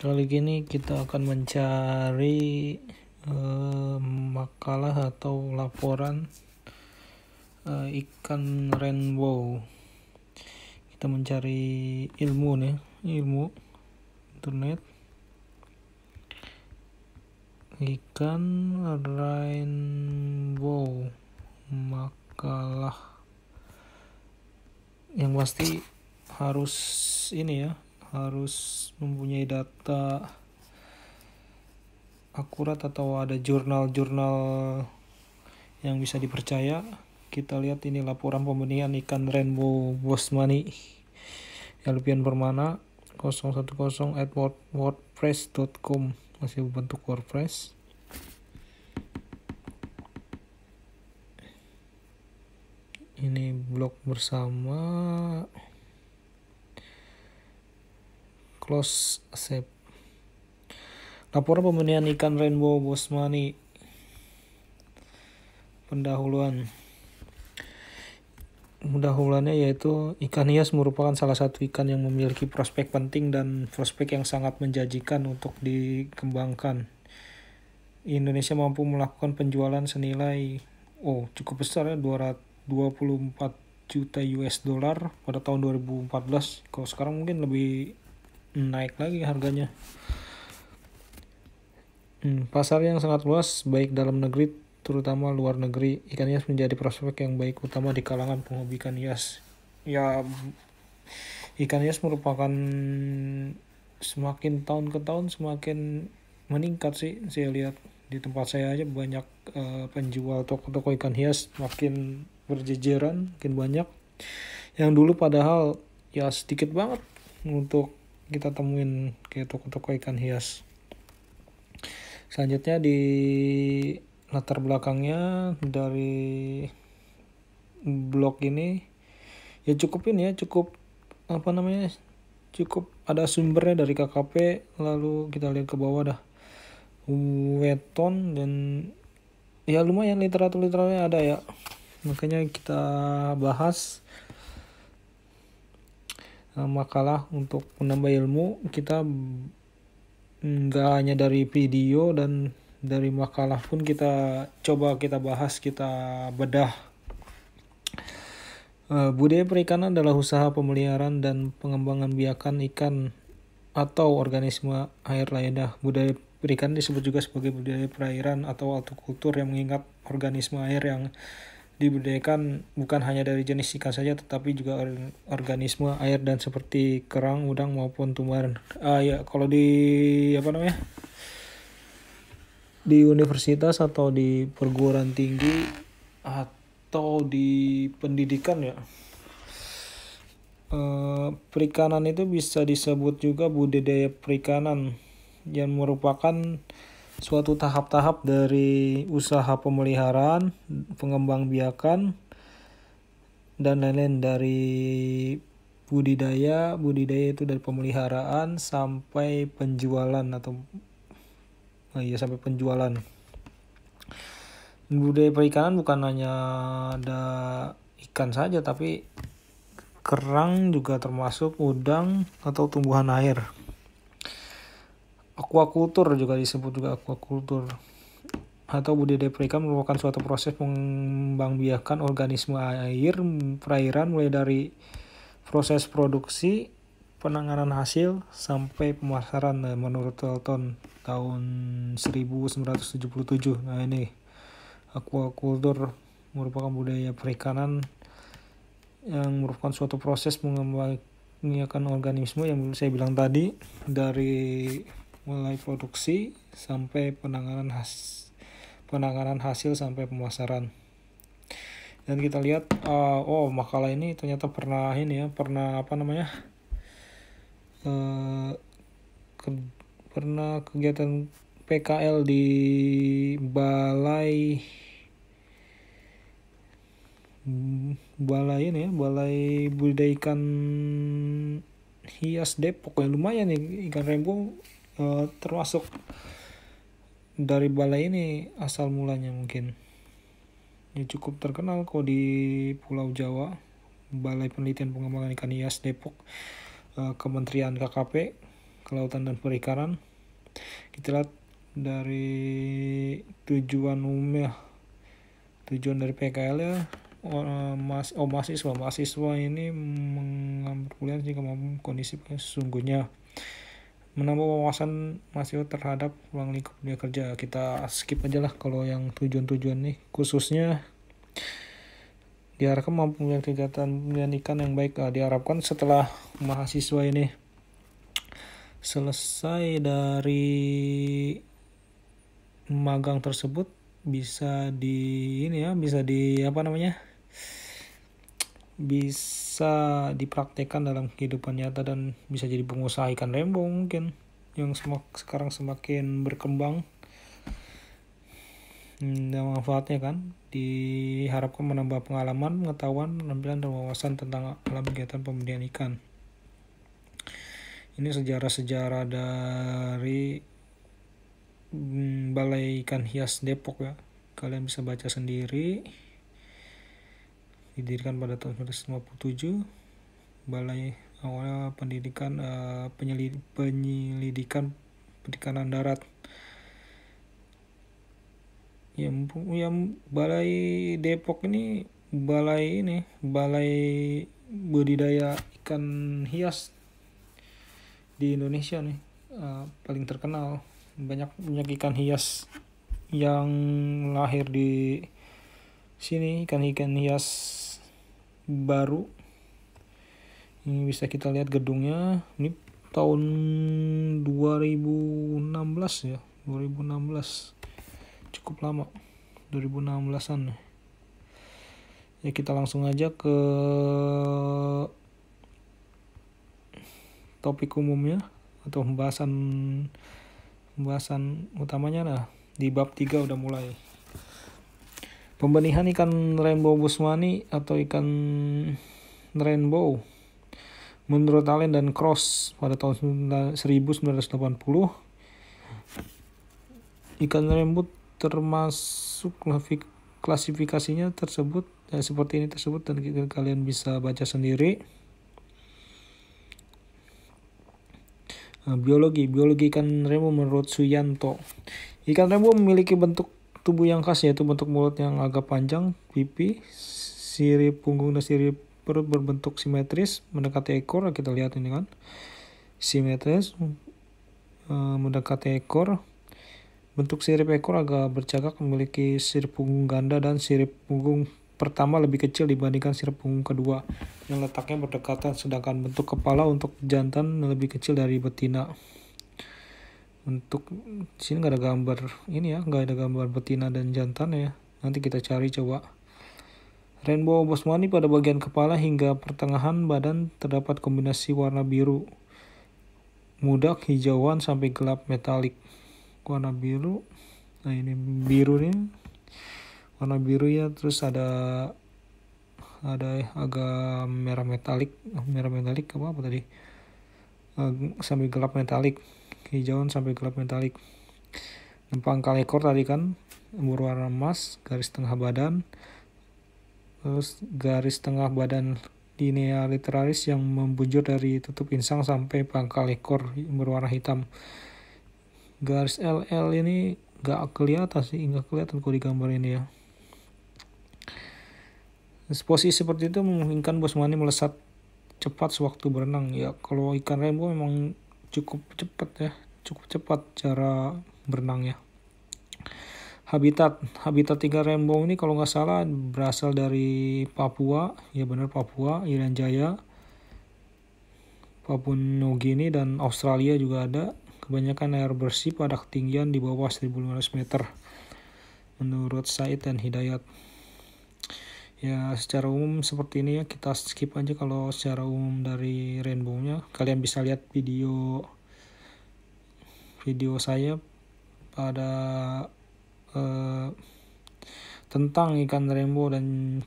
Kali ini kita akan mencari makalah atau laporan ikan rainbow. Kita mencari ilmu internet. Ikan rainbow, makalah yang pasti harus harus mempunyai data akurat atau ada jurnal-jurnal yang bisa dipercaya. Kita lihat ini laporan pembenihan ikan rainbow bosmani Alpian Permana 010@wordpress.com, masih berbentuk WordPress. Ini blog bersama close accept. Laporan pembenihan ikan rainbow bosmani. Pendahuluannya yaitu ikan hias merupakan salah satu ikan yang memiliki prospek penting dan prospek yang sangat menjanjikan untuk dikembangkan. Indonesia mampu melakukan penjualan senilai cukup besar ya, 224 juta US dollar pada tahun 2014. Kalau sekarang mungkin lebih naik lagi harganya. Pasar yang sangat luas baik dalam negeri terutama luar negeri. Ikan hias menjadi prospek yang baik utama di kalangan penghobi ikan hias. Ya, ikan hias merupakan semakin tahun ke tahun semakin meningkat sih. Saya lihat di tempat saya aja banyak penjual toko-toko ikan hias makin berjejeran, makin banyak. Yang dulu padahal ya sedikit banget untuk kita temuin kayak toko-toko ikan hias. Selanjutnya di latar belakangnya dari blog ini ya cukup ada sumbernya dari KKP. Lalu kita lihat ke bawah dah, weton, dan ya lumayan literaturnya ada ya, makanya kita bahas makalah untuk menambah ilmu. Kita nggak hanya dari video dan dari makalah pun kita bahas, kita bedah. Budaya perikanan adalah usaha pemeliharaan dan pengembangan biakan ikan atau organisme air lainnya. Budaya perikanan disebut juga sebagai budaya perairan atau altokultur yang mengingat organisme air yang dibudidayakan bukan hanya dari jenis ikan saja tetapi juga organisme air dan seperti kerang, udang maupun tumbuhan. Kalau di universitas atau di perguruan tinggi atau di pendidikan ya, perikanan itu bisa disebut juga budidaya perikanan yang merupakan suatu tahap-tahap dari usaha pemeliharaan, pengembangbiakan, dan lain-lain. Dari budidaya itu dari pemeliharaan sampai penjualan sampai penjualan. Budaya perikanan bukan hanya ada ikan saja, tapi kerang juga termasuk, udang atau tumbuhan air. Aquacultur juga disebut juga aquacultur atau budidaya perikanan merupakan suatu proses pengembangbiakan organisme air perairan mulai dari proses produksi, penanganan hasil sampai pemasaran menurut Dalton tahun 1977. Nah, ini aquacultur merupakan budaya perikanan yang merupakan suatu proses mengembangbiakan organisme yang saya bilang tadi, dari mulai produksi sampai penanganan hasil sampai pemasaran. Dan kita lihat makalah ini ternyata pernah kegiatan PKL di Balai budidaya ikan hias Depok. Ya lumayan nih ikan rainbow, termasuk dari balai ini asal mulanya mungkin. Ini cukup terkenal kok di Pulau Jawa. Balai Penelitian Pengembangan Ikan Hias Depok, Kementerian KKP. kelautan dan perikanan. Kita lihat dari tujuan umumnya, tujuan dari PKL ya, mahasiswa ini mengambil kuliah jika mampu kondisi sesungguhnya, menambah wawasan mahasiswa terhadap ruang lingkup dunia kerja. Kita skip aja lah kalau yang tujuan-tujuan nih, khususnya diharapkan mampu memiliki kegiatan pendidikan yang baik. Diharapkan setelah mahasiswa ini selesai dari magang tersebut bisa dipraktekkan dalam kehidupan nyata dan bisa jadi pengusaha ikan rainbow mungkin yang sekarang semakin berkembang. Dan manfaatnya kan diharapkan menambah pengalaman, pengetahuan, penampilan, dan wawasan tentang alam kegiatan pembudidayaan ikan. Ini sejarah-sejarah dari Balai Ikan Hias Depok ya. Kalian bisa baca sendiri. Didirikan pada tahun 1957. Balai awalnya penyelidikan perikanan darat. Balai Depok ini balai budidaya ikan hias di Indonesia nih, paling terkenal. Banyak ikan hias yang lahir di sini, ikan hias baru. Ini bisa kita lihat gedungnya. Ini tahun 2016 ya, 2016. Cukup lama, 2016an. Ya kita langsung aja ke topik umumnya atau pembahasan utamanya. Nah, di bab 3 udah mulai. Pembenihan ikan rainbow boswani atau ikan rainbow menurut Allen dan Cross pada tahun 1980. Ikan rainbow termasuk klasifikasinya tersebut seperti ini dan kalian bisa baca sendiri. Biologi ikan rainbow menurut Suyanto. Ikan rainbow memiliki bentuk tubuh yang khas, yaitu bentuk mulut yang agak panjang, pipi, sirip punggung dan sirip perut berbentuk simetris mendekati ekor. Kita lihat ini kan, simetris mendekati ekor. Bentuk sirip ekor agak bercakap, memiliki sirip punggung ganda dan sirip punggung pertama lebih kecil dibandingkan sirip punggung kedua yang letaknya berdekatan, sedangkan bentuk kepala untuk jantan lebih kecil dari betina. Untuk sini nggak ada gambar nggak ada gambar betina dan jantan ya. Nanti kita cari coba. Rainbow boswani pada bagian kepala hingga pertengahan badan terdapat kombinasi warna biru muda, hijauan sampai gelap metalik. Warna biru, nah ini biru nih, warna biru ya. Terus ada agak merah metalik apa tadi, sampai gelap metalik, hijauan sampai gelap metalik. Pangkal ekor tadi kan berwarna emas, garis tengah badan, terus garis tengah badan linea literalis yang membujur dari tutup insang sampai pangkal ekor berwarna hitam. Garis LL ini nggak kelihatan kalau di gambar ini ya. Posisi seperti itu memungkinkan boswani melesat cepat sewaktu berenang ya. Kalau ikan rainbow memang cukup cepat cara berenangnya. Habitat ikan rainbow ini kalau nggak salah berasal dari Papua, ya benar, Papua, Irian Jaya, Papua Nugini, dan Australia juga ada. Kebanyakan air bersih pada ketinggian di bawah 1.500 meter menurut Said dan Hidayat. Ya secara umum seperti ini ya, kita skip aja kalau secara umum dari rainbow-nya. Kalian bisa lihat video saya pada tentang ikan rainbow dan